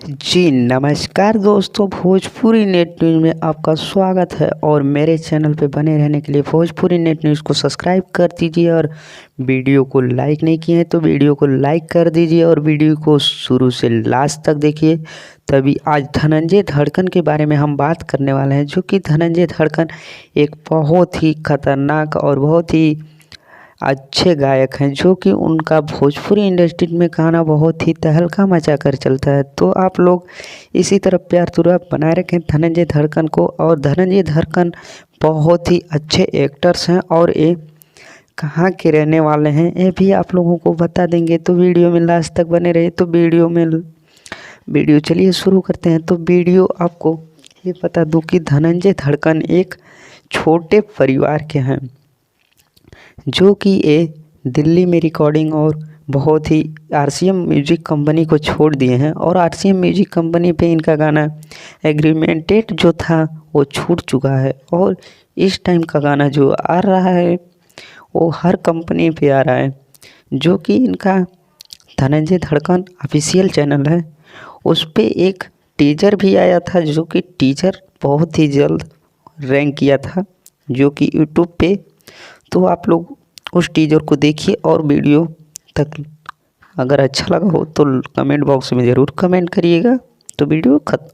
जी नमस्कार दोस्तों, Bhojpuri net news में आपका स्वागत है। और मेरे चैनल पे बने रहने के लिए भोजपुरी नेट न्यूज़ को सब्सक्राइब कर दीजिए और वीडियो को लाइक नहीं किए हैं तो वीडियो को लाइक कर दीजिए और वीडियो को शुरू से लास्ट तक देखिए। तभी आज धनंजय धड़कन के बारे में हम बात करने वाले हैं, जो कि धनंजय धड़कन एक बहुत ही खतरनाक और बहुत ही अच्छे गायक हैं, जो कि उनका भोजपुरी इंडस्ट्री में गाना बहुत ही तहलका मचा कर चलता है। तो आप लोग इसी तरह प्यार दुलार बनाए रखें धनंजय धड़कन को। और धनंजय धड़कन बहुत ही अच्छे एक्टर्स हैं और ये कहाँ के रहने वाले हैं ये भी आप लोगों को बता देंगे। तो वीडियो में लास्ट तक बने रहे। तो वीडियो चलिए शुरू करते हैं। तो वीडियो आपको ये बता दूं कि धनंजय धड़कन एक छोटे परिवार के हैं, जो कि ये दिल्ली में रिकॉर्डिंग और बहुत ही आरसीएम म्यूजिक कंपनी को छोड़ दिए हैं। और आरसीएम म्यूजिक कंपनी पे इनका गाना एग्रीमेंटेड जो था वो छूट चुका है। और इस टाइम का गाना जो आ रहा है वो हर कंपनी पे आ रहा है, जो कि इनका धनंजय धड़कन ऑफिशियल चैनल है। उस पे एक टीजर भी आया था, जो कि टीजर बहुत ही जल्द रैंक किया था, जो कि यूट्यूब पे। तो आप लोग उस टीजर को देखिए और वीडियो तक अगर अच्छा लगा हो तो कमेंट बॉक्स में ज़रूर कमेंट करिएगा। तो वीडियो खत्म।